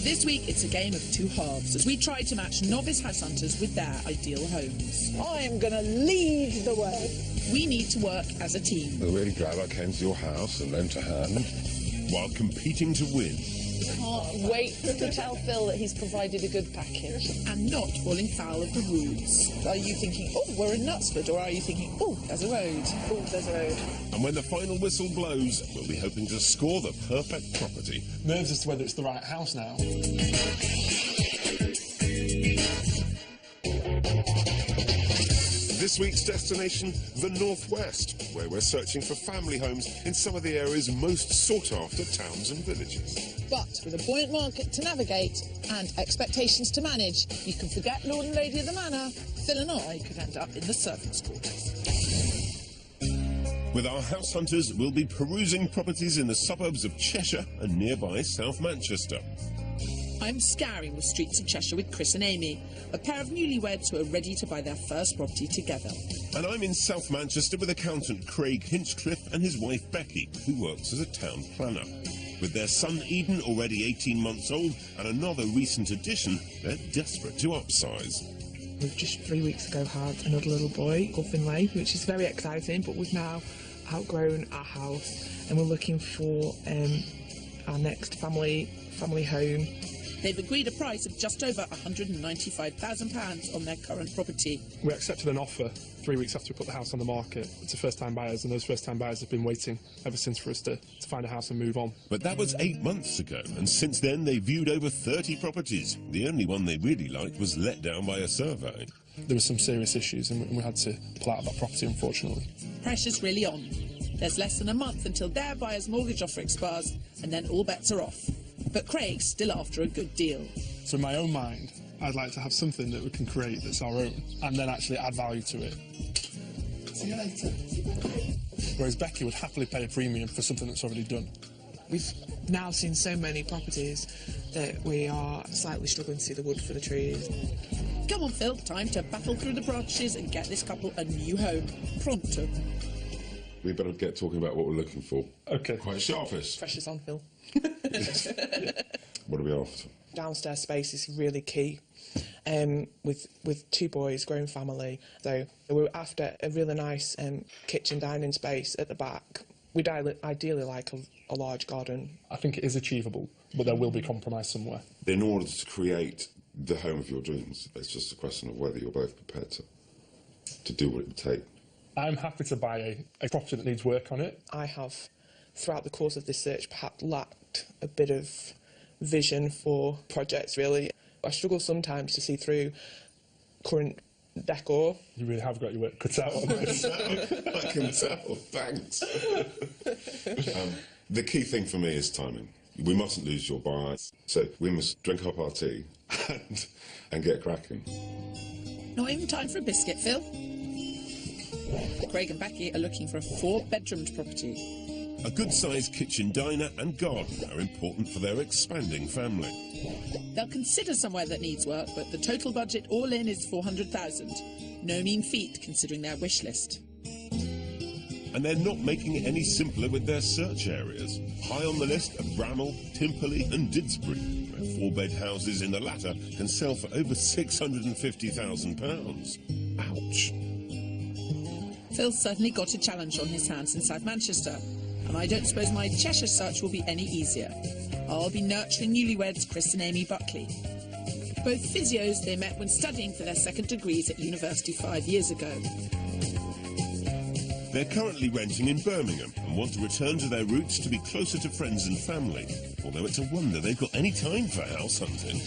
This week, it's a game of two halves as we try to match novice house hunters with their ideal homes. I'm going to lead the way. We need to work as a team. We're really glad I came to your house and lent a hand. While competing to win. Can't wait to tell Phil that he's provided a good package. And not falling foul of the rules. Are you thinking, oh, we're in Knutsford, or are you thinking, oh, there's a road? Oh, there's a road. And when the final whistle blows, we'll be hoping to score the perfect property. Nerves as to whether it's the right house now. This week's destination, the Northwest, where we're searching for family homes in some of the area's most sought-after towns and villages. But with a buoyant market to navigate and expectations to manage, you can forget Lord and Lady of the Manor. Phil and I could end up in the servants' quarters. With our house hunters, we'll be perusing properties in the suburbs of Cheshire and nearby South Manchester. I'm scouring the streets of Cheshire with Chris and Amy, a pair of newlyweds who are ready to buy their first property together. And I'm in South Manchester with accountant Craig Hinchcliffe and his wife Becky, who works as a town planner. With their son Eden already 18 months old and another recent addition, they're desperate to upsize. We've just 3 weeks ago had another little boy called Finlay, which is very exciting, but we've now outgrown our house and we're looking for our next family home. They've agreed a price of just over £195,000 on their current property. We accepted an offer 3 weeks after we put the house on the market to first-time buyers, and those first-time buyers have been waiting ever since for us to find a house and move on. But that was 8 months ago, and since then they viewed over 30 properties. The only one they really liked was let down by a survey. There were some serious issues, and we had to pull out of that property, unfortunately. Pressure's really on. There's less than a month until their buyer's mortgage offer expires, and then all bets are off. But Craig's still after a good deal. So in my own mind, I'd like to have something that we can create that's our own, and then actually add value to it. See you later. Whereas Becky would happily pay a premium for something that's already done. We've now seen so many properties that we are slightly struggling to see the wood for the trees. Come on, Phil, time to battle through the branches and get this couple a new home. Pronto. We better get talking about what we're looking for. Okay. Quite sharpish. Pressure's on, Phil. What are we after? Downstairs space is really key. With two boys, growing family. So we're after a really nice kitchen dining space at the back. We'd ideally like a large garden. I think it is achievable, but there will be compromise somewhere. In order to create the home of your dreams, it's just a question of whether you're both prepared to do what it would take. I'm happy to buy a property that needs work on it. I have, throughout the course of this search, perhaps lacked a bit of vision for projects, really. I struggle sometimes to see through current decor. You really have got your work cut out on this. I can tell, thanks. The key thing for me is timing. We mustn't lose your buy, so we must drink up our tea and get cracking. Not even time for a biscuit, Phil. Craig and Becky are looking for a 4-bedroomed property. A good-sized kitchen diner and garden are important for their expanding family. They'll consider somewhere that needs work, but the total budget all in is $400,000. No mean feat considering their wish list. And they're not making it any simpler with their search areas. High on the list are Bramall, Timperley and Didsbury, where 4-bed houses in the latter can sell for over £650,000. Ouch. Phil's certainly got a challenge on his hands in South Manchester, and I don't suppose my Cheshire search will be any easier. I'll be nurturing newlyweds Chris and Amy Buckley. Both physios they met when studying for their second degrees at university 5 years ago. They're currently renting in Birmingham and want to return to their roots to be closer to friends and family, although it's a wonder they've got any time for house hunting.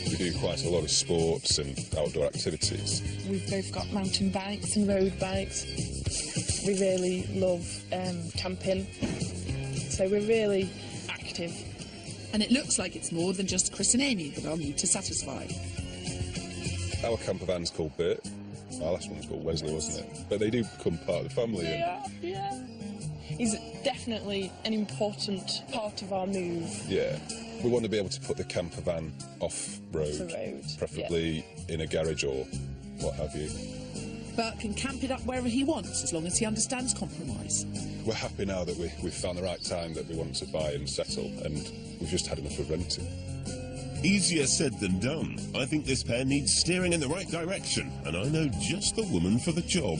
We do quite a lot of sports and outdoor activities. We've both got mountain bikes and road bikes. We really love camping, so we're really active. And it looks like it's more than just Chris and Amy that I'll need to satisfy. Our camper van's called Bert. Our last one was called Wesley, wasn't it? But they do become part of the family. Yeah. He's definitely an important part of our move. Yeah. We want to be able to put the camper van off-road, Off the road, preferably in a garage or what have you. Bert can camp it up wherever he wants, as long as he understands compromise. We're happy now that we've found the right time that we want to buy and settle, and we've just had enough of renting. Easier said than done. I think this pair needs steering in the right direction, and I know just the woman for the job.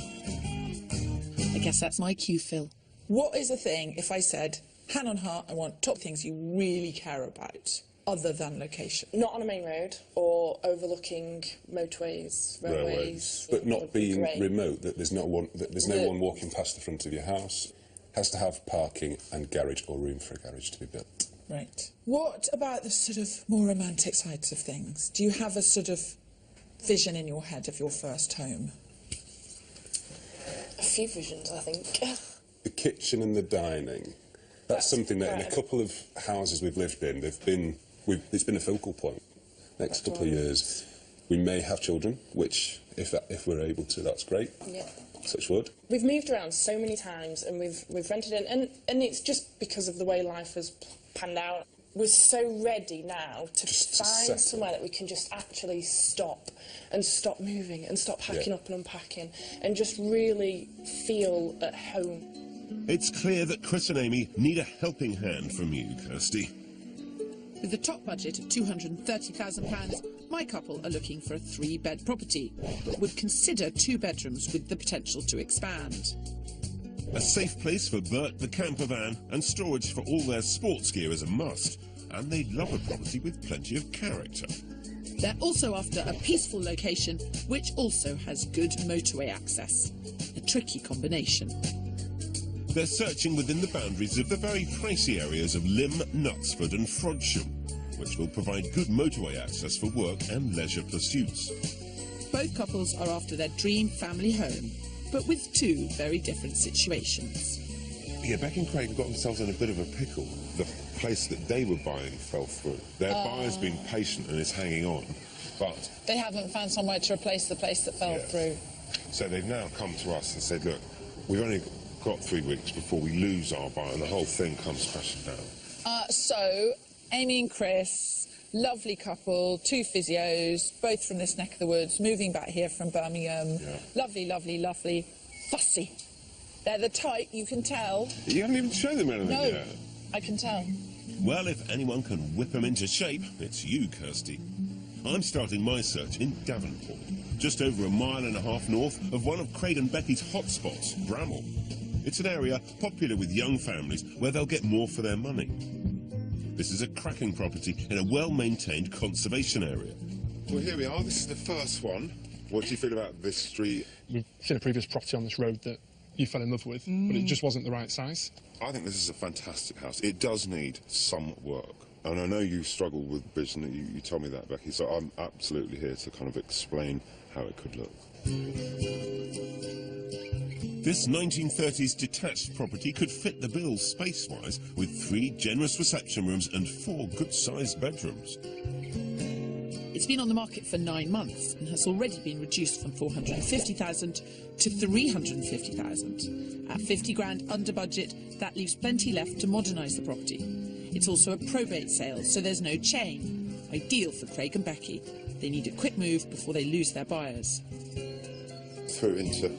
I guess that's my cue, Phil. What is a thing if I said, hand on heart, I want top things you really care about, other than location? Not on a main road or overlooking motorways, railways. But not would be being great. remote, that there's no one walking past the front of your house. Has to have parking and garage or room for a garage to be built. Right. What about the sort of more romantic sides of things? Do you have a sort of vision in your head of your first home? A few visions, I think. The kitchen and the dining. That's something that in a couple of houses we've lived in, it's been a focal point. Next couple of years, we may have children, which, if we're able to, that's great. Yeah. Such wood. We've moved around so many times and we've rented in, and it's just because of the way life has panned out. We're so ready now to find somewhere that we can just actually stop moving and stop packing up and unpacking and just really feel at home. It's clear that Chris and Amy need a helping hand from you, Kirsty. With a top budget of £230,000, my couple are looking for a 3-bed property, but would consider 2 bedrooms with the potential to expand. A safe place for Bert the camper van and storage for all their sports gear is a must. And they'd love a property with plenty of character. They're also after a peaceful location, which also has good motorway access. A tricky combination. They're searching within the boundaries of the very pricey areas of Lymm, Knutsford and Frodsham, which will provide good motorway access for work and leisure pursuits. Both couples are after their dream family home, but with 2 very different situations. Yeah, Becky and Craig have got themselves in a bit of a pickle. The place that they were buying fell through. Their buyer's been patient and is hanging on, but... They haven't found somewhere to replace the place that fell through. So they've now come to us and said, look, we've only got 3 weeks before we lose our buyer and the whole thing comes crashing down. So, Amy and Chris, lovely couple, 2 physios, both from this neck of the woods, moving back here from Birmingham. Yeah. Lovely, lovely, lovely. Fussy. They're the type, you can tell. You haven't even shown them anything yet. I can tell. Well, if anyone can whip them into shape, it's you, Kirsty. I'm starting my search in Davenport, just over 1.5 miles north of one of Craig and Becky's hotspots, Bramall. It's an area popular with young families where they'll get more for their money. This is a cracking property in a well-maintained conservation area. Well, here we are. This is the first one. What do you feel about this street? We've seen a previous property on this road that you fell in love with, but it just wasn't the right size. I think this is a fantastic house. It does need some work. And I know you struggle with vision. You told me that, Becky. So I'm absolutely here to kind of explain how it could look. This 1930s detached property could fit the bill space-wise with 3 generous reception rooms and 4 good-sized bedrooms. It's been on the market for 9 months and has already been reduced from 450,000 to 350,000. At 50 grand under budget, that leaves plenty left to modernise the property. It's also a probate sale, so there's no chain. Ideal for Craig and Becky. They need a quick move before they lose their buyers. Through into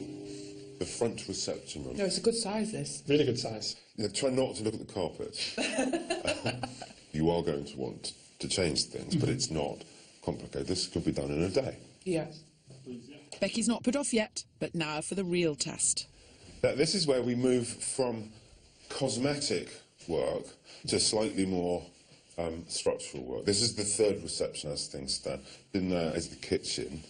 the front reception room. No, it's a good size, this. Really good size. Try not to look at the carpet. You are going to want to change things, but it's not complicated. This could be done in a day. Yes. Becky's not put off yet, but now for the real test. Now, this is where we move from cosmetic work to slightly more structural work. This is the 3rd reception as things stand. In there is the kitchen.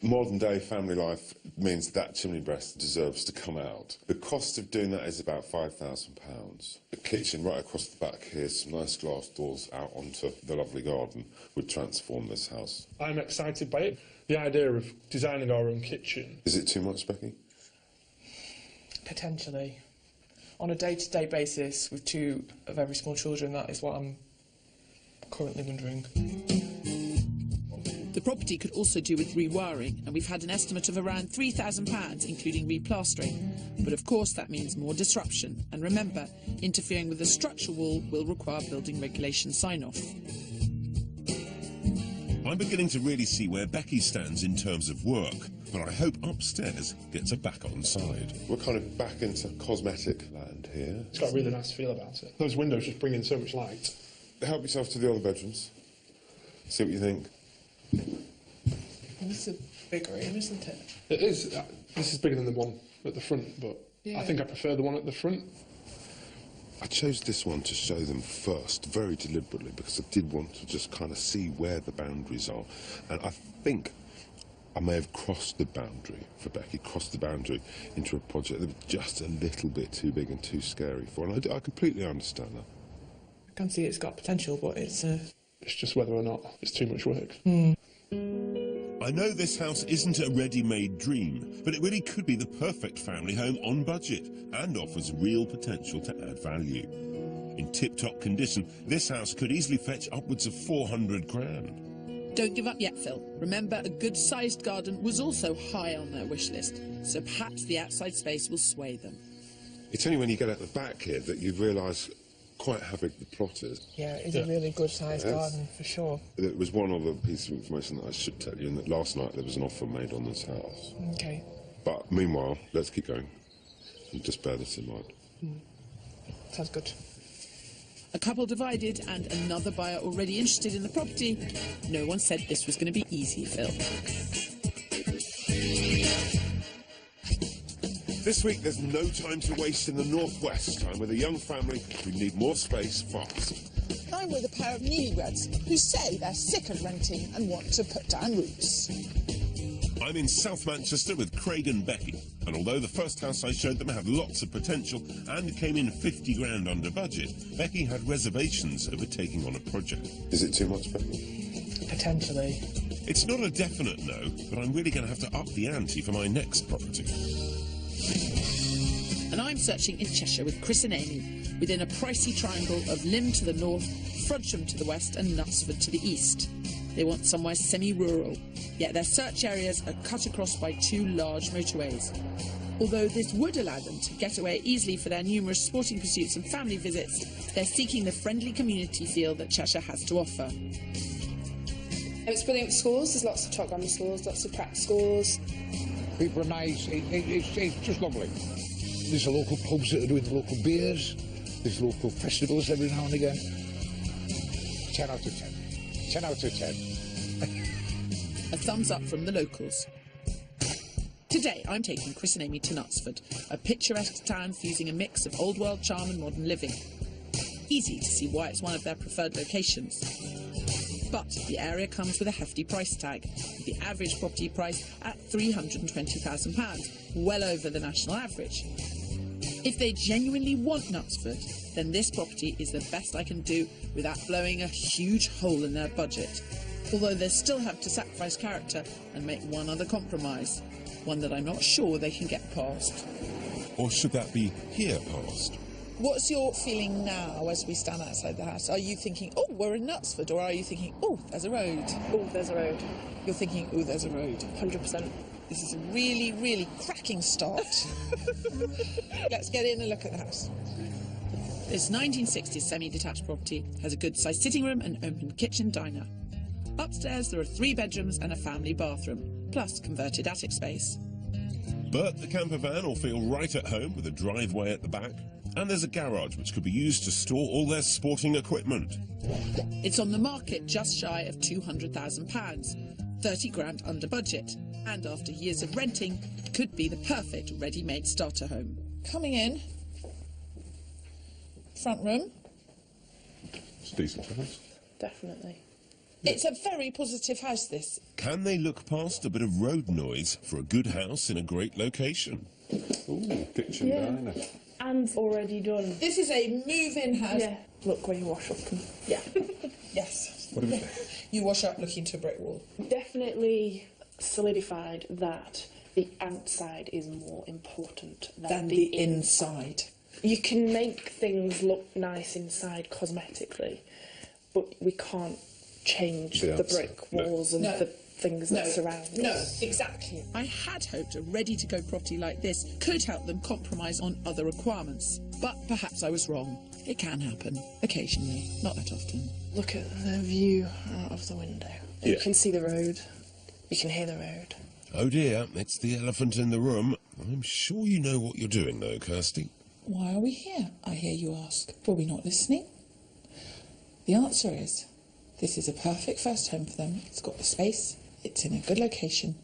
Modern day family life means that chimney breast deserves to come out. The cost of doing that is about £5,000. The kitchen right across the back here, some nice glass doors out onto the lovely garden, would transform this house. I'm excited by it. The idea of designing our own kitchen. Is it too much, Becky? Potentially. On a day-to-day basis with 2 very small children, that is what I'm currently wondering. The property could also do with rewiring, and we've had an estimate of around £3,000, including replastering. But of course that means more disruption. And remember, interfering with the structural wall will require building regulation sign-off. I'm beginning to really see where Becky stands in terms of work, but I hope upstairs gets her back on side. We're kind of back into cosmetic land here. It's got a really nice feel about it. Those windows just bring in so much light. Help yourself to the other bedrooms. See what you think? This is a big room, isn't it? It is. This is bigger than the one at the front, but Yeah. I think I prefer the one at the front. I chose this one to show them first, very deliberately, because I did want to just kind of see where the boundaries are. And I think I may have crossed the boundary for Becky, crossed the boundary into a project that was just a little bit too big and too scary for her. And I completely understand that. I can see it's got potential, but it's It's just whether or not it's too much work. I know this house isn't a ready-made dream, but it really could be the perfect family home on budget and offers real potential to add value. In tip-top condition, this house could easily fetch upwards of 400 grand. Don't give up yet, Phil. Remember, a good-sized garden was also high on their wish list, so perhaps the outside space will sway them. It's only when you get at the back here that you realise quite how big the plot is. yeah, it's a really good sized Yes. garden for sure. There was one other piece of information that I should tell you, and that last night there was an offer made on this house. Okay. But meanwhile, let's keep going. And just bear this in mind. Sounds good. A couple divided and another buyer already interested in the property. No one said this was going to be easy, Phil. This week, there's no time to waste in the northwest. I'm with a young family who need more space fast. I'm with a pair of newlyweds who say they're sick of renting and want to put down roots. I'm in South Manchester with Craig and Becky, and although the first house I showed them had lots of potential and came in 50 grand under budget, Becky had reservations over taking on a project. Is it too much, Becky? Potentially. It's not a definite no, but I'm really going to have to up the ante for my next property. And I'm searching in Cheshire with Chris and Amy, within a pricey triangle of Lymm to the north, Frodsham to the west and Knutsford to the east. They want somewhere semi-rural, yet their search areas are cut across by two large motorways. Although this would allow them to get away easily for their numerous sporting pursuits and family visits, they're seeking the friendly community feel that Cheshire has to offer. It's brilliant schools. There's lots of top grammar schools, lots of prep schools. People are nice. It's just lovely. There's the local pubs that are doing the local beers. There's local festivals every now and again. 10 out of 10. 10 out of 10. A thumbs up from the locals. Today, I'm taking Chris and Amy to Knutsford, a picturesque town fusing a mix of old world charm and modern living. Easy to see why it's one of their preferred locations. But the area comes with a hefty price tag, with the average property price at £320,000, well over the national average. If they genuinely want Knutsford, then this property is the best I can do without blowing a huge hole in their budget. Although they still have to sacrifice character and make one other compromise, one that I'm not sure they can get past. Or should that be here past? What's your feeling now as we stand outside the house? Are you thinking, oh, we're in Knutsford, or are you thinking, oh, there's a road? Oh, there's a road. You're thinking, oh, there's a road. 100%. This is a really, really cracking start. Let's get in and look at the house. This 1960s semi-detached property has a good-sized sitting room and open kitchen diner. Upstairs there are 3 bedrooms and a family bathroom, plus converted attic space. Bert the camper van will feel right at home with a driveway at the back, and there's a garage which could be used to store all their sporting equipment. It's on the market just shy of £200,000, 30 grand under budget, and after years of renting, could be the perfect ready-made starter home. Coming in. Front room. It's a decent house. Definitely. It's a very positive house, this. Can they look past a bit of road noise for a good house in a great location? Ooh, kitchen diner. And already done. This is a move-in house. Yeah. Look where you wash up. Yeah. Yes. What do we think? You wash up looking to a brick wall. Definitely solidified that the outside is more important Than the inside. You can make things look nice inside cosmetically, but we can't change The the outside. brick walls and No. the things that surround us. No, exactly. I had hoped a ready-to-go property like this could help them compromise on other requirements, but perhaps I was wrong. It can happen, occasionally, not that often. Look at the view out of the window. You Yeah. can see the road. You can hear the road. Oh dear, it's the elephant in the room. I'm sure you know what you're doing though, Kirsty. Why are we here, I hear you ask? Were we not listening? The answer is, This is a perfect first home for them. It's got the space, it's in a good location,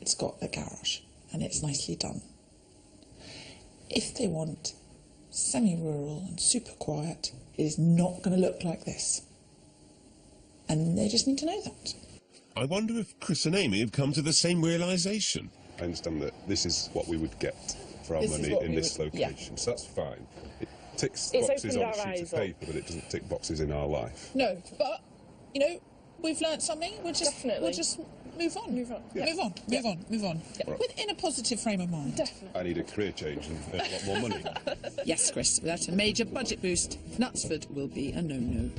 it's got a garage, and it's nicely done. If they want semi-rural and super quiet, it is not going to look like this. And they just need to know that. I wonder if Chris and Amy have come to the same realisation. I understand that this is what we would get for our This is money what in we this would- location, so that's fine. It ticks It's boxes opened on a our sheet eyes of up. paper, but it doesn't tick boxes in our life. No, but, you know, we've learnt something. We'll just move on. Move on. Yeah. Move on. Yeah. Move on. Right. Within a positive frame of mind. Definitely. I need a career change and earn a lot more money. Yes, Chris, without a major budget boost, Knutsford will be a no-no.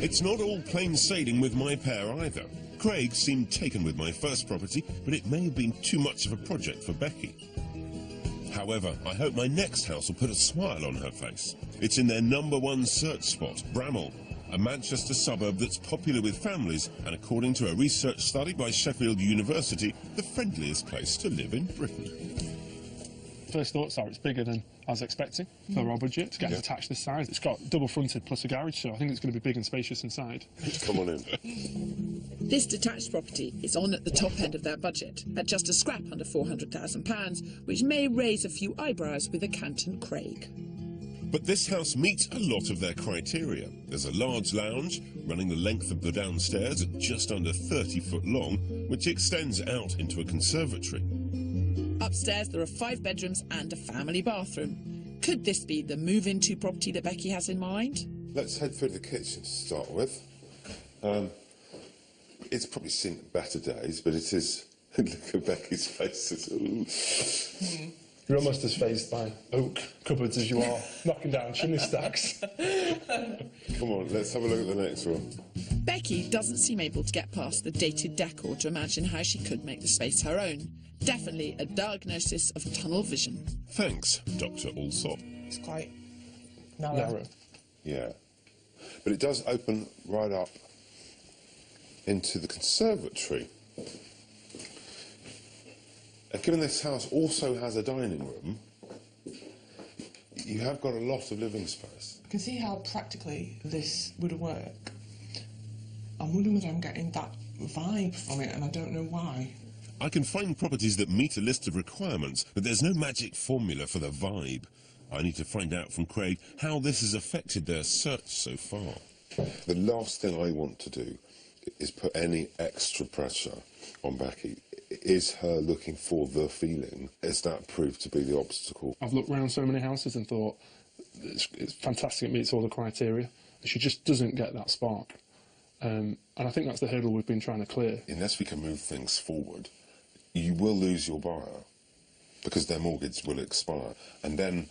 It's not all plain sailing with my pair either. Craig seemed taken with my first property, but it may have been too much of a project for Becky. However, I hope my next house will put a smile on her face. It's in their #1 search spot, Bramall, a Manchester suburb that's popular with families and, according to a research study by Sheffield University, the friendliest place to live in Britain. First thoughts are it's bigger than I was expecting for our budget to get detached this size. It's got double fronted plus a garage, so I think it's going to be big and spacious inside. Come on in. This detached property is on at the top end of their budget, at just a scrap under £400,000, which may raise a few eyebrows with accountant Craig. But this house meets a lot of their criteria. There's a large lounge running the length of the downstairs at just under 30 foot long, which extends out into a conservatory. Upstairs there are 5 bedrooms and a family bathroom. Could this be the move-into property that Becky has in mind? Let's head through the kitchen to start with. It's probably seen better days, but it is... Look at Becky's face. Ooh. You're almost as phased by oak cupboards as you are knocking down chimney stacks. Come on, let's have a look at the next one. Becky doesn't seem able to get past the dated decor to imagine how she could make the space her own. Definitely a diagnosis of tunnel vision. Thanks, Dr. Alsop. It's quite narrow. Narrow. Yeah. But it does open right up into the conservatory. Given this house also has a dining room, you have got a lot of living space. I can see how practically this would work. I'm wondering whether I'm getting that vibe from it, and I don't know why. I can find properties that meet a list of requirements, but there's no magic formula for the vibe. I need to find out from Craig how this has affected their search so far. The last thing I want to do is put any extra pressure on Becky. Is her looking for the feeling? Is that proved to be the obstacle? I've looked around so many houses and thought it's fantastic, it meets all the criteria. She just doesn't get that spark. And I think that's the hurdle we've been trying to clear. Unless we can move things forward, you will lose your buyer because their mortgage will expire. And then,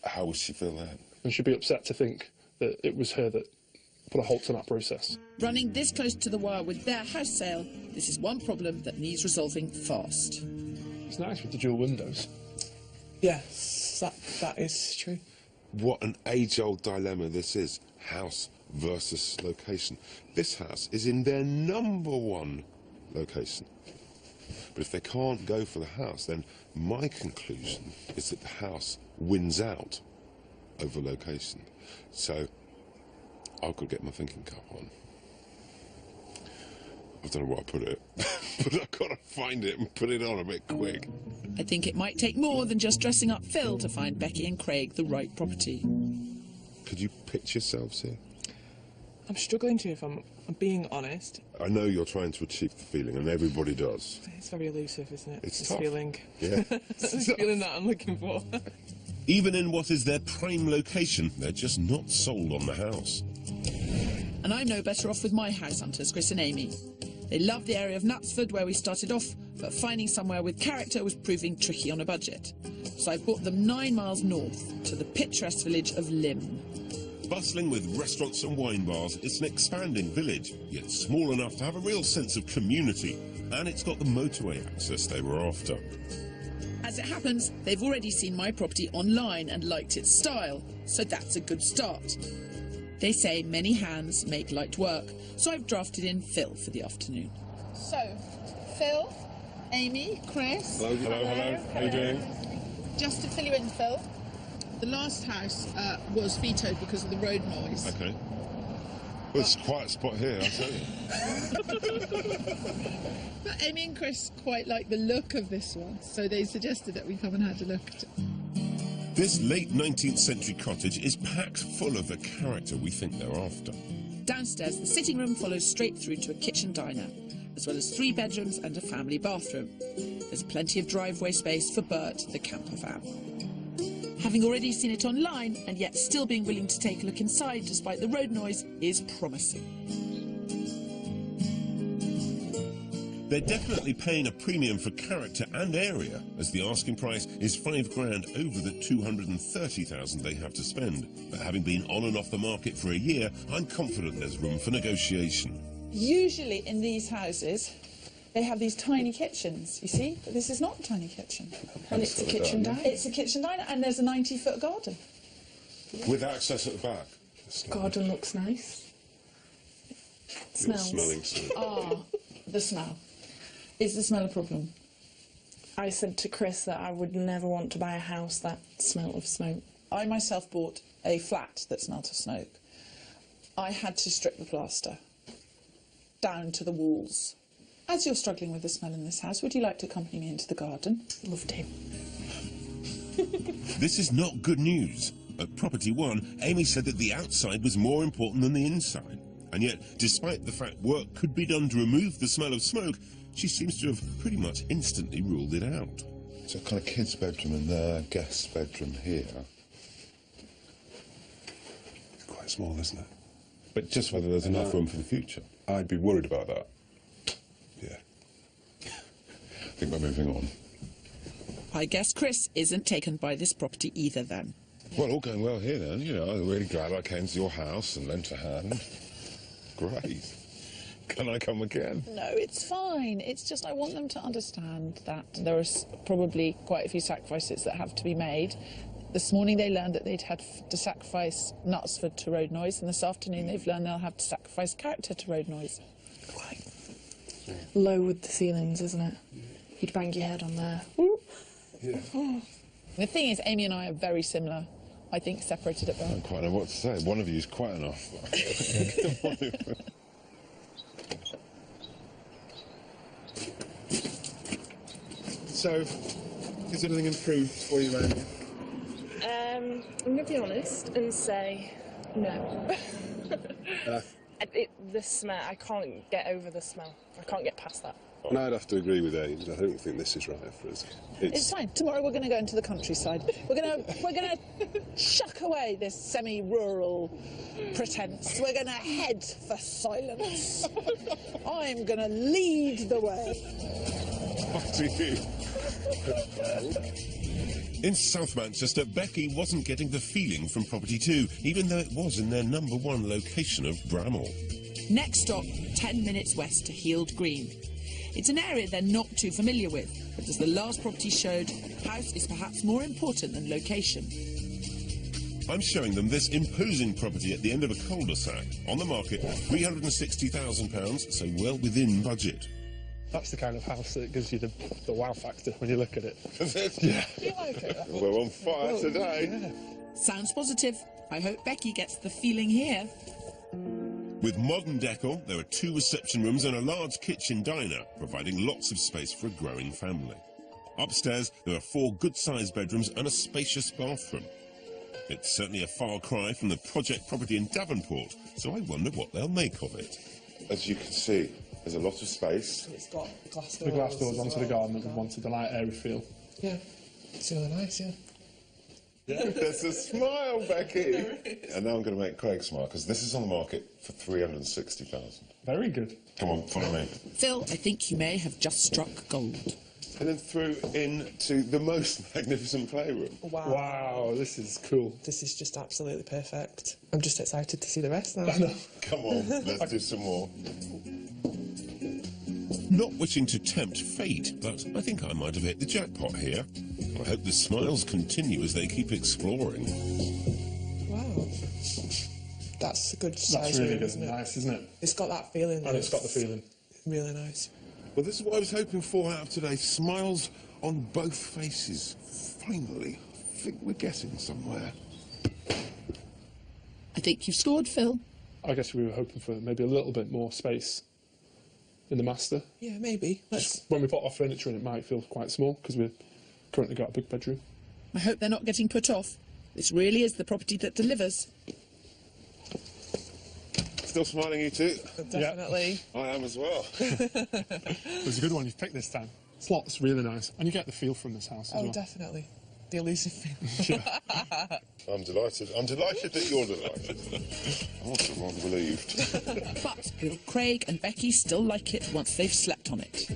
how will she feel then? And she'd be upset to think that it was her that put a halt to that process. Running this close to the wire with their house sale, this is one problem that needs resolving fast. It's nice with the dual windows. Yes, that is true. What an age-old dilemma this is. House versus location. This house is in their #1 location. But if they can't go for the house, then my conclusion is that the house wins out over location. So I've got to get my thinking cap on. I don't know where I put it, but I've got to find it and put it on a bit quick. I think it might take more than just dressing up Phil to find Becky and Craig the right property. Could you picture yourselves here? I'm struggling to, if I'm being honest. I know you're trying to achieve the feeling, and everybody does. It's very elusive, isn't it? It's this tough. feeling. Yeah. This feeling that I'm looking for. Even in what is their prime location, they're just not sold on the house. And I'm no better off with my house hunters, Chris and Amy. They love the area of Knutsford where we started off, but finding somewhere with character was proving tricky on a budget. So I brought them 9 miles north to the picturesque village of Lymm. Bustling with restaurants and wine bars, it's an expanding village, yet small enough to have a real sense of community. And it's got the motorway access they were after. As it happens, they've already seen my property online and liked its style, so that's a good start. They say many hands make light work, so I've drafted in Phil for the afternoon. So, Phil, Amy, Chris. Hello. How are you doing? Just to fill you in, Phil, the last house was vetoed because of the road noise. Okay. Well, it's a quiet spot here, I'll tell you. But Amy and Chris quite like the look of this one, so they suggested that we come and have a look at it. This late 19th century cottage is packed full of the character we think they're after. Downstairs, the sitting room follows straight through to a kitchen diner, as well as 3 bedrooms and a family bathroom. There's plenty of driveway space for Bert, the camper van. Having already seen it online, and yet still being willing to take a look inside despite the road noise, is promising. They're definitely paying a premium for character and area, as the asking price is £5,000 over the $230,000 they have to spend. But having been on and off the market for a year, I'm confident there's room for negotiation. Usually in these houses, they have these tiny kitchens, you see? But this is not a tiny kitchen. And it's a kitchen diner. It's a kitchen diner, and there's a 90-foot garden. With access at the back. Garden looks nice. It You're smells. smelling something. Ah, the smell. Is the smell a problem? I said to Chris that I would never want to buy a house that smelt of smoke. I myself bought a flat that smelt of smoke. I had to strip the plaster down to the walls. As you're struggling with the smell in this house, would you like to accompany me into the garden? Love to. This is not good news. At Property One, Amy said that the outside was more important than the inside. And yet, despite the fact work could be done to remove the smell of smoke, she seems to have pretty much instantly ruled it out. It's a kind of kid's bedroom and their guest bedroom here. It's quite small, isn't it? But just whether there's enough room for the future. I'd be worried about that. Yeah. I think we're moving on. I guess Chris isn't taken by this property either then. Well, all going well here then. You know, I'm really glad I came to your house and lent a hand. Great. Can I come again? No, it's fine. It's just I want them to understand that there are probably quite a few sacrifices that have to be made. This morning they learned that they'd had to sacrifice Knutsford to road noise, and this afternoon they've learned they'll have to sacrifice character to road noise. Quite low with the ceilings, isn't it? You'd bang your head on there. Yeah. The thing is, Amy and I are very similar. I think separated at I birth. don't quite know what to say. One of you is quite enough. So, is anything improved for you, Amy? I'm going to be honest and say no. The smell, I can't get over the smell. I can't get past that. And I'd have to agree with Ames. I don't think this is right for us. It's fine. Tomorrow we're going to go into the countryside. We're going to chuck away this semi-rural pretense. We're going to head for silence. I'm going to lead the way. Up to you. In South Manchester, Becky wasn't getting the feeling from Property 2, even though it was in their #1 location of Bramall. Next stop, 10 minutes west to Heald Green. It's an area they're not too familiar with, but as the last property showed, house is perhaps more important than location. I'm showing them this imposing property at the end of a cul-de-sac, on the market, £360,000, so well within budget. That's the kind of house that gives you the wow factor when you look at it. Yeah. You like it? We're on fire today. Sounds positive. I hope Becky gets the feeling here. With modern decor, there are 2 reception rooms and a large kitchen diner, providing lots of space for a growing family. Upstairs, there are 4 good-sized bedrooms and a spacious bathroom. It's certainly a far cry from the project property in Davenport, so I wonder what they'll make of it. As you can see, there's a lot of space. It's got glass doors. The glass doors onto well. the garden that we wanted, the light airy feel. Yeah, it's really nice, yeah. There's a smile, Becky. And now I'm going to make Craig smile, because this is on the market for $360,000. Very good. Come on, follow me. Phil, I think you may have just struck gold. And then through into the most magnificent playroom. Wow. Wow, this is cool. This is just absolutely perfect. I'm just excited to see the rest now. Come on, let's do some more. Not wishing to tempt fate, but I think I might have hit the jackpot here. I hope the smiles continue as they keep exploring. Wow. That's a good size That's really room, good isn't and it? nice, isn't it? It's got that feeling. And it's got the feeling. Really nice. Well, this is what I was hoping for out of today. Smiles on both faces. Finally. I think we're getting somewhere. I think you've scored, Phil. I guess we were hoping for maybe a little bit more space in the master. Yeah, maybe. When we put our furniture in, it might feel quite small because we've currently got a big bedroom. I hope they're not getting put off. This really is the property that delivers. Still smiling, you two? Definitely. I am as well. It was a good one you've picked this time. Slot's really nice, and you get the feel from this house as well. Definitely. The elusive feel. I'm delighted. I'm delighted that you're delighted. I'm also rather relieved. But will Craig and Becky still like it once they've slept on it?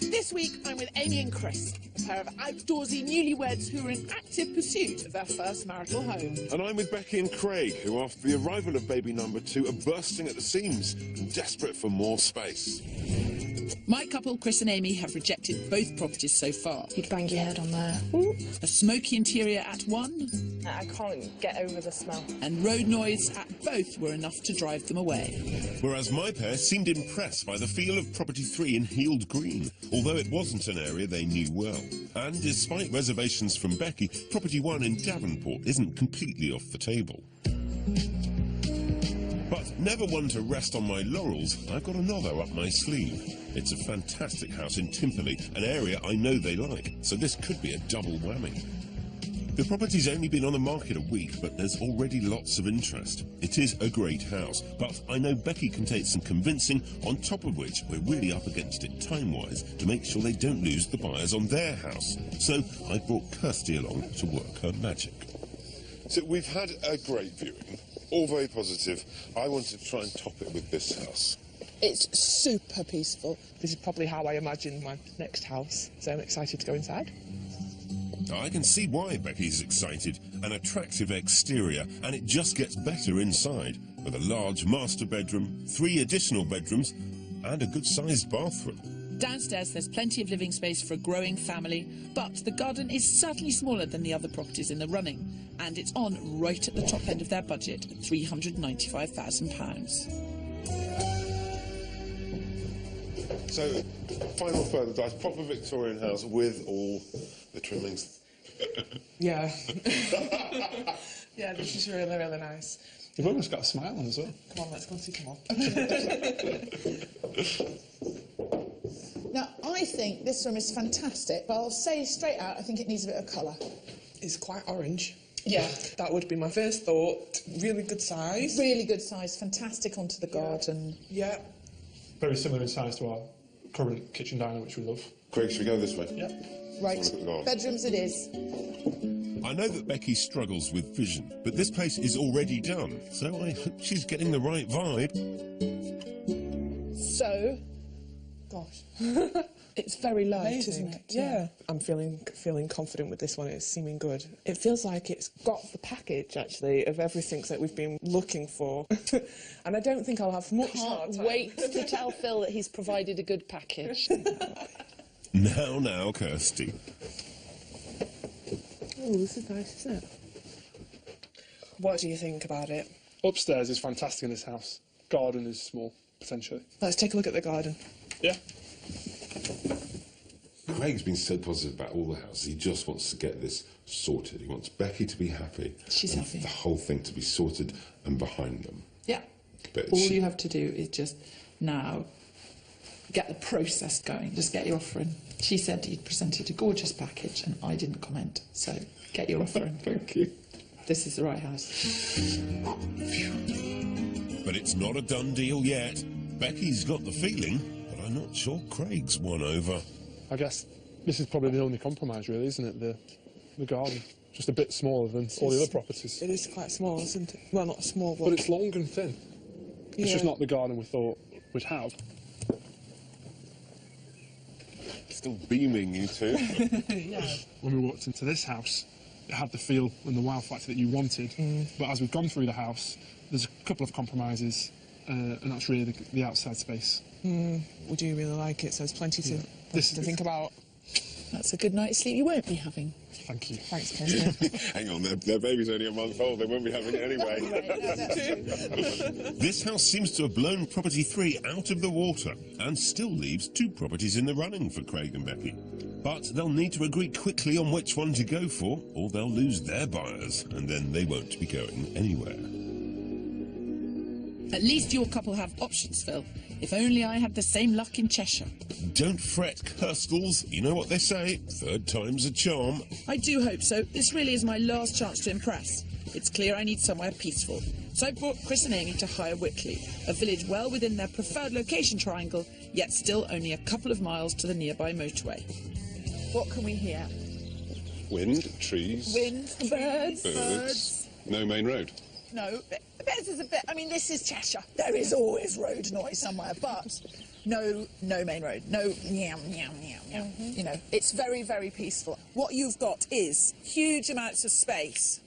This week, I'm with Amy and Chris, a pair of outdoorsy newlyweds who are in active pursuit of their first marital home. And I'm with Becky and Craig, who after the arrival of baby number 2 are bursting at the seams and desperate for more space. My couple, Chris and Amy, have rejected both properties so far. You'd bang your head on there. A smoky interior at one, I can't get over the smell. and road noise at both were enough to drive them away. Whereas my pair seemed impressed by the feel of property 3 in Heald Green, although it wasn't an area they knew well. And despite reservations from Becky, property 1 in Davenport isn't completely off the table. But never one to rest on my laurels, I've got another up my sleeve. It's a fantastic house in Timperley, an area I know they like, so this could be a double whammy. The property's only been on the market a week, but there's already lots of interest. It is a great house, but I know Becky can take some convincing, on top of which we're really up against it time-wise to make sure they don't lose the buyers on their house. So I brought Kirsty along to work her magic. So we've had a great viewing, all very positive. I wanted to try and top it with this house. It's super peaceful. This is probably how I imagine my next house, so I'm excited to go inside. I can see why Becky's excited. An attractive exterior, and it just gets better inside, with a large master bedroom, 3 additional bedrooms, and a good-sized bathroom. Downstairs, there's plenty of living space for a growing family, but the garden is certainly smaller than the other properties in the running, and it's on right at the top end of their budget, at £395,000. So, final further dice, proper Victorian house with all the trimmings. Yeah. Yeah, this is really, really nice. You've almost got a smile on as well. Come on, let's go and see, come on. Now, I think this room is fantastic, but I'll say straight out, I think it needs a bit of colour. It's quite orange. Yeah. That would be my first thought. Really good size. Really good size, fantastic onto the garden. Yeah. Very similar in size to our current kitchen diner, which we love. Craig, should we go this way? Yeah. Right, Let's have a look at the garden. bedrooms it is. I know that Becky struggles with vision, but this place is already done, so I hope she's getting the right vibe. So, Gosh. it's very light, Amazing. isn't it? Yeah. I'm feeling confident with this one. It's seeming good. It feels like it's got the package, actually, of everything that we've been looking for. And I don't think I'll have much Can't time. wait to tell Phil that he's provided a good package. Now, Kirsty. Oh, this is nice, isn't it? What do you think about it? Upstairs is fantastic in this house. Garden is small, potentially. Let's take a look at the garden. Yeah. Craig's been so positive about all the houses. He just wants to get this sorted. He wants Becky to be happy. She's and happy. The whole thing to be sorted and behind them. Yeah. But All she- you have to do is just now get the process going. Just get your offer in. She said he'd presented a gorgeous package and I didn't comment. So get your offer in. Thank you. This is the right house. But it's not a done deal yet. Becky's got the feeling, but I'm not sure Craig's won over. I guess this is probably the only compromise, really, isn't it? The garden. Just a bit smaller than all the other properties. It is quite small, isn't it? Well, not small, But it's long and thin. It's Yeah. just not the garden we thought we'd have. Still beaming, you two. When we walked into this house, it had the feel and the wow factor that you wanted. But as we've gone through the house, there's a couple of compromises, and that's really the outside space. We do really like it, so there's plenty to think about. That's a good night's sleep you won't be having. Thank you. Thanks, Kirsty. Hang on, their baby's only a month old. They won't be having it anyway. This house seems to have blown property 3 out of the water and still leaves 2 properties in the running for Craig and Becky. But they'll need to agree quickly on which one to go for, or they'll lose their buyers, and then they won't be going anywhere. At least your couple have options, Phil. If only I had the same luck in Cheshire. Don't fret, Kirstles. You know what they say, third time's a charm. I do hope so. This really is my last chance to impress. It's clear I need somewhere peaceful. So I brought Chris and Amy to Higher Wyckley, a village well within their preferred location triangle, yet still only a couple of miles to the nearby motorway. What can we hear? Wind, trees, Wind, birds. birds. No main road. No, this is a bit. I mean, this is Cheshire. There is always road noise somewhere, but no main road. No meow meow meow meow. You know, it's very, very peaceful. What you've got is huge amounts of space.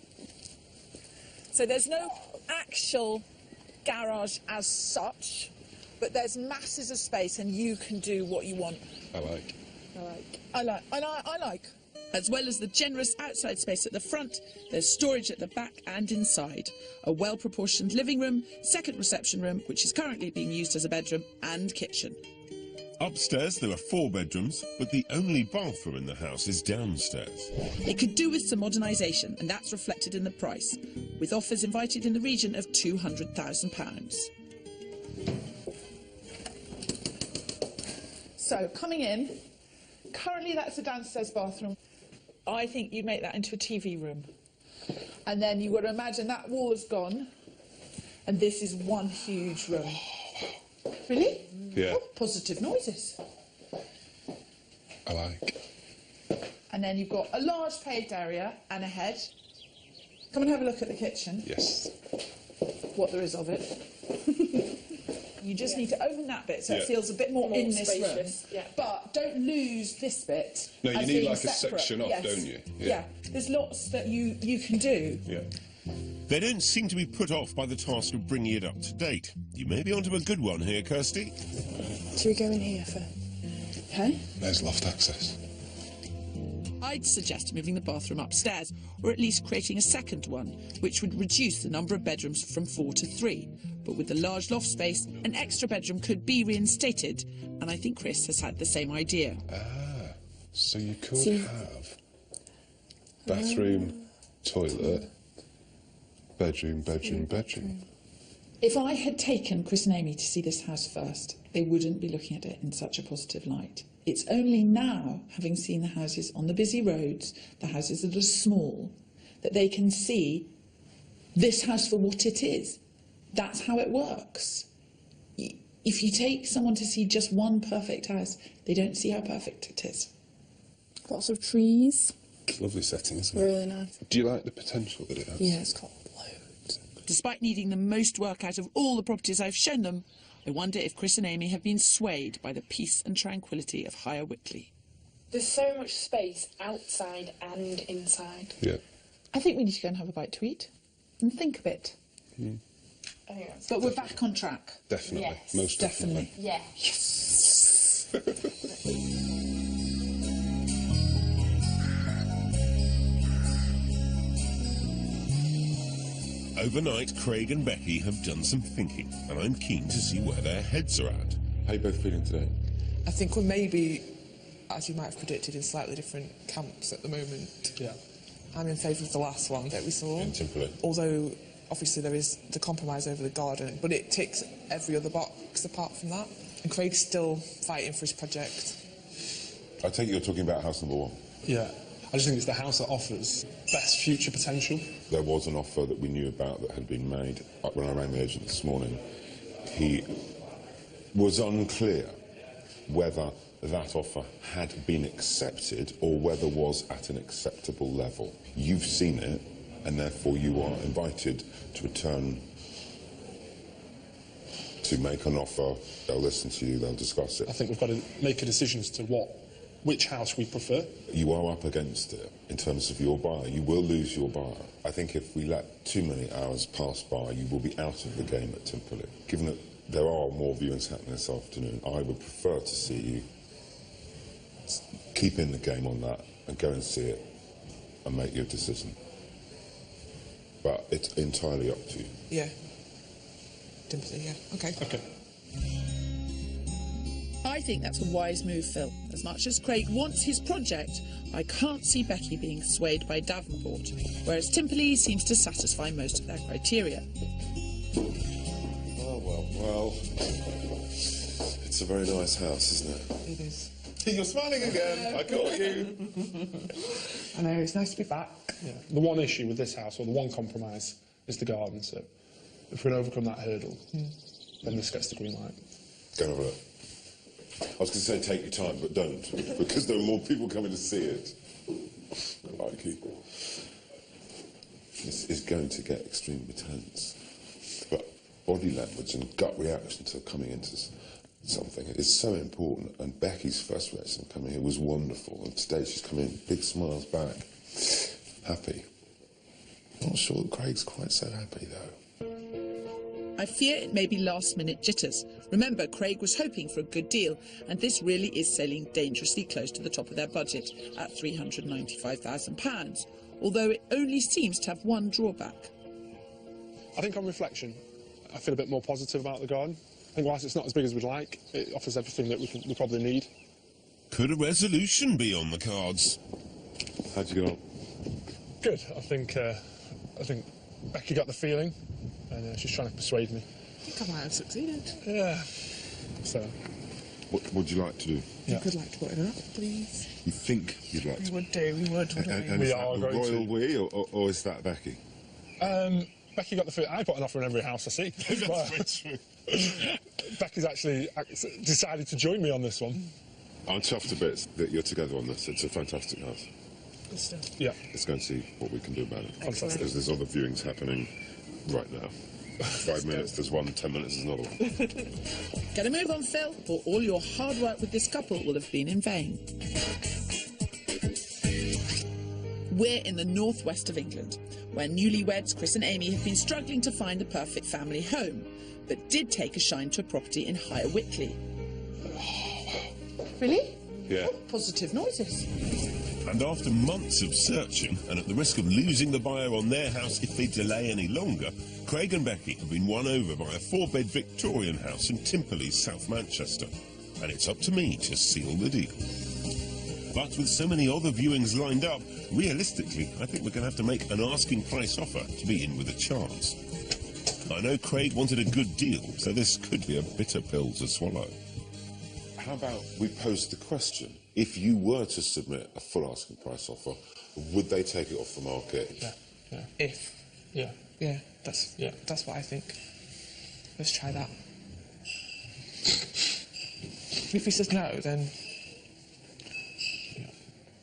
So there's no actual garage as such, but there's masses of space, and you can do what you want. I like. As well as the generous outside space at the front, there's storage at the back and inside. A well-proportioned living room, second reception room, which is currently being used as a bedroom, and kitchen. Upstairs there are 4 bedrooms, but the only bathroom in the house is downstairs. It could do with some modernisation, and that's reflected in the price, with offers invited in the region of £200,000. So coming in, currently that's a downstairs bathroom. I think you make that into a TV room. And then you've got to imagine that wall is gone, and this is one huge room. Really? Yeah. Oh, positive noises. I like. And then you've got a large paved area and a head. Come and have a look at the kitchen, Yes. what there is of it. You just need to open that bit so it feels a bit more in this spacious, room. yeah. But don't lose this bit. No, you as need being like separate. a section off, Yes. don't you? Yeah. There's lots that you can do. Yeah. They don't seem to be put off by the task of bringing it up to date. You may be onto a good one here, Kirsty. Should we go in here for... Okay. There's loft access. I'd suggest moving the bathroom upstairs, or at least creating a second one, which would reduce the number of bedrooms from 4 to 3. But with the large loft space, an extra bedroom could be reinstated, and I think Chris has had the same idea. So you could have bathroom, toilet, bedroom. If I had taken Chris and Amy to see this house first, they wouldn't be looking at it in such a positive light. It's only now, having seen the houses on the busy roads, the houses that are small, that they can see this house for what it is. That's how it works. If you take someone to see just one perfect house, they don't see how perfect it is. Lots of trees. Lovely setting, isn't it? Really nice. Do you like the potential that it has? Yeah, it's got loads. Despite needing the most work out of all the properties I've shown them, I wonder if Chris and Amy have been swayed by the peace and tranquility of Higher Wyckley. There's so much space outside and inside. Yeah. I think we need to go and have a bite to eat and think a bit. I think that's... But we're back on track. Definitely. Yes. Most definitely. Yeah. Overnight, Craig and Becky have done some thinking, and I'm keen to see where their heads are at. How you both feeling today? I think we're maybe, as you might have predicted, in slightly different camps at the moment. Yeah. I'm in favour of the last one that we saw. In Timperley. Although, obviously, there is the compromise over the garden, but it ticks every other box apart from that. And Craig's still fighting for his project. I take it you're talking about house number 1. Yeah. I just think it's the house that offers best future potential. There was an offer that we knew about that had been made. When I rang the agent this morning, he was unclear whether that offer had been accepted or whether was at an acceptable level. You've seen it, and therefore you are invited to return to make an offer. They'll listen to you, they'll discuss it. I think we've got to make a decision as to which house we prefer. You are up against it in terms of your buyer. You will lose your buyer. I think if we let too many hours pass by, you will be out of the game at Timperley. Given that there are more viewings happening this afternoon, I would prefer to see you keep in the game on that and go and see it and make your decision. But it's entirely up to you. Yeah. Dimpley, yeah. Okay. Okay. I think that's a wise move, Phil. As much as Craig wants his project, I can't see Becky being swayed by Davenport, whereas Timperley seems to satisfy most of their criteria. Well, Well, it's a very nice house, isn't it? It is. You're smiling again. I caught you. I know, it's nice to be back. Yeah. The one issue with this house, or the one compromise, is the garden. So if we can overcome that hurdle, then this gets the green light. Go and have a look. I was going to say take your time, but don't, because there are more people coming to see it. Crikey. This is going to get extremely tense. But body language and gut reaction to coming into something is so important. And Becky's first reaction coming here was wonderful. And today she's come in, big smiles back, happy. Not sure that Craig's quite so happy, though. I fear it may be last-minute jitters. Remember, Craig was hoping for a good deal, and this really is sailing dangerously close to the top of their budget at £395,000, although it only seems to have one drawback. I think on reflection, I feel a bit more positive about the garden. I think whilst it's not as big as we'd like, it offers everything that we probably need. Could a resolution be on the cards? How'd you get on? Good. I think Becky got the feeling, and she's trying to persuade me. I think I might have succeeded. Yeah. So. What would you like to do? Yeah. If you'd like to put it up, please. You think you'd like We to? would do, we would. And We is are that the going royal to. we, or is that Becky? Becky got the feeling. I put an offer in every house I see. That's very true. Becky's actually decided to join me on this one. I'm chuffed to bits that you're together on this. It's a fantastic house. Good stuff. Yeah. Let's go and see what we can do about it. Fantastic. Because there's other viewings happening right now. 5 minutes there's one, 10 minutes there's another one. Get a move on, Phil, or all your hard work with this couple will have been in vain. We're in the northwest of England, where newlyweds Chris and Amy have been struggling to find the perfect family home, but did take a shine to a property in Higher Wycley. Really? Yeah. Positive noises. And after months of searching, and at the risk of losing the buyer on their house if they delay any longer, Craig and Becky have been won over by a 4-bed Victorian house in Timperley, South Manchester. And it's up to me to seal the deal. But with so many other viewings lined up, realistically, I think we're going to have to make an asking price offer to be in with a chance. I know Craig wanted a good deal, so this could be a bitter pill to swallow. How about we pose the question? If you were to submit a full asking price offer, would they take it off the market? Yeah. Yeah. If. Yeah. Yeah, that's what I think. Let's try that. If he says no, then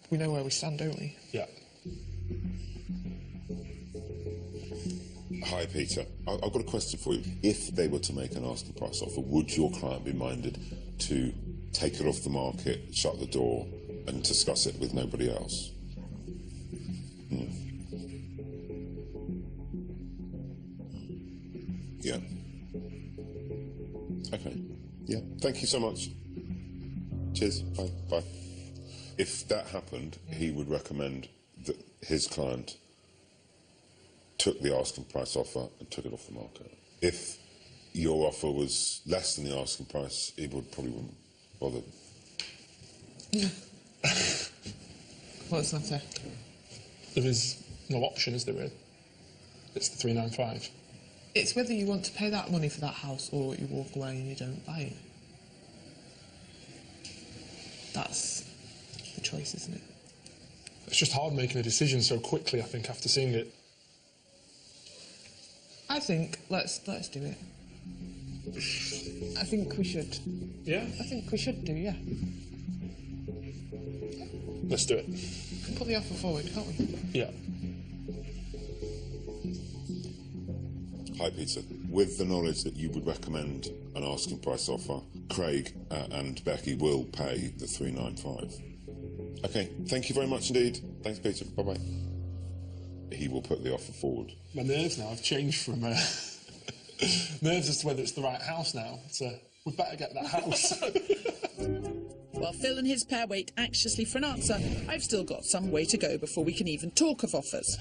we know where we stand, don't we? Yeah. Hi, Peter. I've got a question for you. If they were to make an asking price offer, would your client be minded to take it off the market, shut the door, and discuss it with nobody else? Yeah. Okay. Yeah. Thank you so much. Cheers. Bye. Bye. If that happened, he would recommend that his client took the asking price offer and took it off the market. If your offer was less than the asking price, he probably wouldn't bother. What's that say? There is no option, is there, really? It's the 395. It's whether you want to pay that money for that house or you walk away and you don't buy it. That's the choice, isn't it? It's just hard making a decision so quickly, I think, after seeing it. I think let's do it. I think we should. Yeah? I think we should do, yeah. Let's do it. We can put the offer forward, can't we? Yeah. Hi, Peter. With the knowledge that you would recommend an asking price offer, Craig and Becky will pay the 395. Okay, thank you very much indeed. Thanks, Peter. Bye-bye. He will put the offer forward. My nerves now have changed from nerves as to whether it's the right house now. So we'd better get that house. While Phil and his pair wait anxiously for an answer, I've still got some way to go before we can even talk of offers.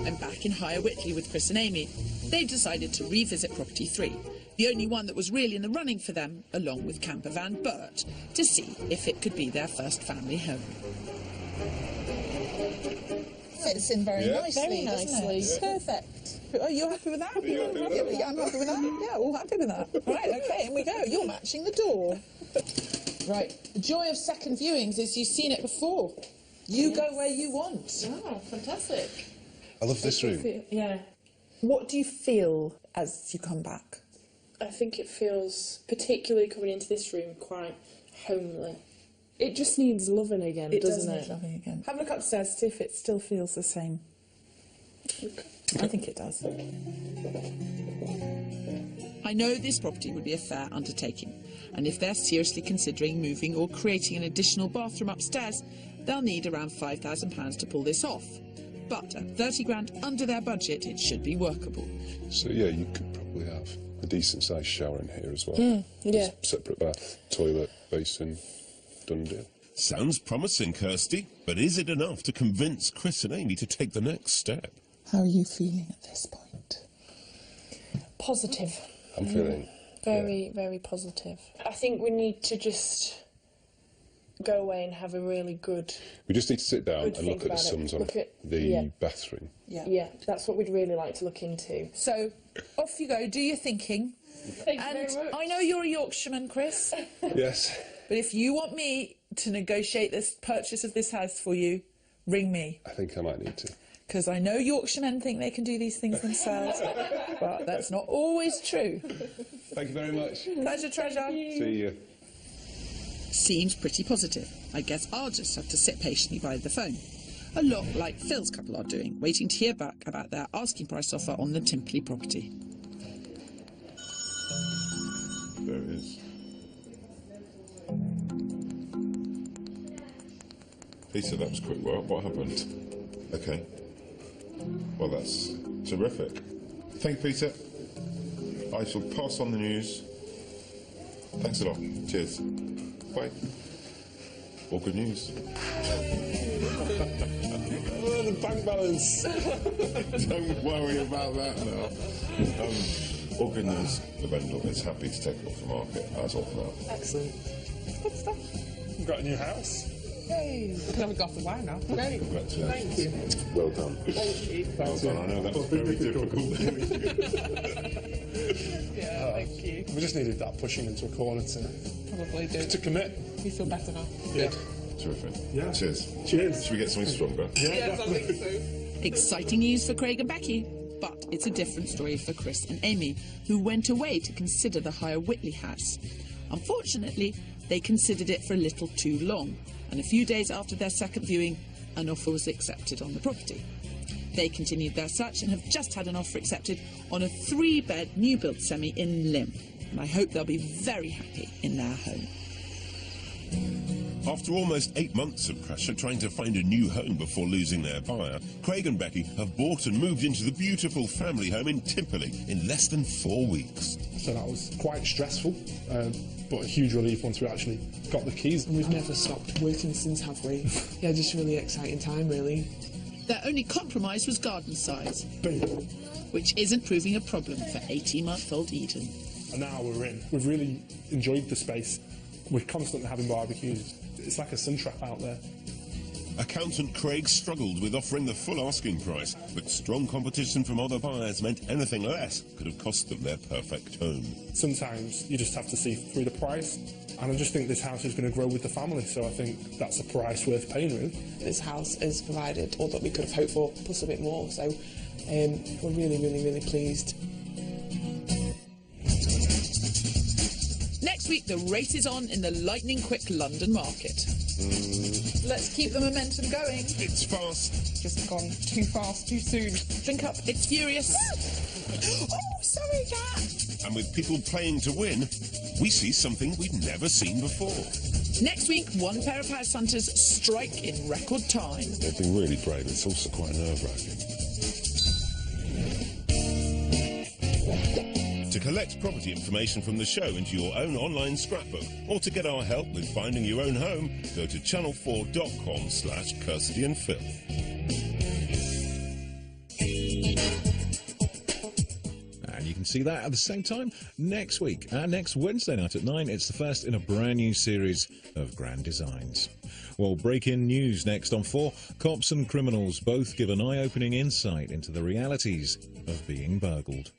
I'm back in Higher Wycley with Chris and Amy. They've decided to revisit Property 3, the only one that was really in the running for them, along with camper van Bert, to see if it could be their first family home. Fits in very nicely, Very nicely. doesn't it? Perfect. Are you happy with that? Yeah, I'm happy with that. Yeah, all happy with that. Right, okay, in we go. You're matching the door. Right, the joy of second viewings is you've seen it before. You go where you want. Oh, fantastic. I love this room. Yeah. What do you feel as you come back? I think it feels, particularly coming into this room, quite homely. It just needs loving again, doesn't it? Need loving again. Have a look upstairs, see if it still feels the same. I think it does. I know this property would be a fair undertaking, and if they're seriously considering moving or creating an additional bathroom upstairs, they'll need around £5,000 to pull this off. But at 30 grand under their budget, it should be workable. So yeah, you could probably have a decent sized shower in here as well. Yeah. Separate bath, toilet, basin, done deal. Sounds promising, Kirsty, but is it enough to convince Chris and Amy to take the next step? How are you feeling at this point? Positive. I'm feeling Very, very positive. I think we need to just go away and have a really good... We just need to sit down Good and look think at the about it. sums on Look at- the yeah. bathroom. Yeah, that's what we'd really like to look into. So, off you go, do your thinking. Thank you And very much. I know you're a Yorkshireman, Chris, Yes. but if you want me to negotiate this purchase of this house for you, ring me. I think I might need to. Because I know Yorkshiremen think they can do these things themselves, but that's not always true. Thank you very much. Pleasure, treasure. See you. Seems pretty positive. I guess I'll just have to sit patiently by the phone. A lot like Phil's couple are doing, waiting to hear back about their asking price offer on the Timperley property. There it is. Peter, that was quick work. What happened? Okay. Well, that's terrific. Thank you, Peter. I shall pass on the news. Thanks a lot. Cheers. Bye. All good news. Oh, the bank balance. Don't worry about that now. All good news. The vendor is happy to take it off the market as of now. Excellent. Good stuff. We've got a new house. Yay. We can have a glass of wine now. Great. Congratulations. Thank you. Well done. Thank you. Well done. I know that was very difficult. Yeah, thank you. We just needed that pushing into a corner Probably do. to commit. We feel better now. Yeah. Terrific. Yeah. Cheers. Cheers. Should we get something stronger? Yes, I think so. Exciting news for Craig and Becky, but it's a different story for Chris and Amy, who went away to consider the Higher Whitley house. Unfortunately, they considered it for a little too long, and a few days after their second viewing, an offer was accepted on the property. They continued their search and have just had an offer accepted on a 3-bed new-built semi in Lympne, and I hope they'll be very happy in their home. After almost 8 months of pressure trying to find a new home before losing their buyer, Craig and Becky have bought and moved into the beautiful family home in Timperley in less than 4 weeks. So that was quite stressful, but a huge relief once we actually got the keys. And we've never stopped working since, have we? Yeah, just really exciting time, really. Their only compromise was garden size, Boom. which isn't proving a problem for 18-month-old Eden. And now we're in. We've really enjoyed the space. We're constantly having barbecues. It's like a sun trap out there. Accountant Craig struggled with offering the full asking price, but strong competition from other buyers meant anything less could have cost them their perfect home. Sometimes you just have to see through the price, and I just think this house is going to grow with the family, so I think that's a price worth paying, really. This house has provided all that we could have hoped for, plus a bit more, so we're really, really, really pleased. Next week, the race is on in the lightning-quick London market. Let's keep the momentum going. It's fast. Just gone too fast, too soon. Drink up, it's furious. Oh, sorry, Cat. And with people playing to win, we see something we've never seen before. Next week, one pair of house hunters strike in record time. They've been really brave. It's also quite nerve-wracking. To collect property information from the show into your own online scrapbook, or to get our help with finding your own home, go to channel4.com/Kirsty and Phil. And you can see that at the same time next week. Next Wednesday night at 9, it's the first in a brand new series of Grand Designs. Well, break-in news next on 4. Cops and criminals both give an eye-opening insight into the realities of being burgled.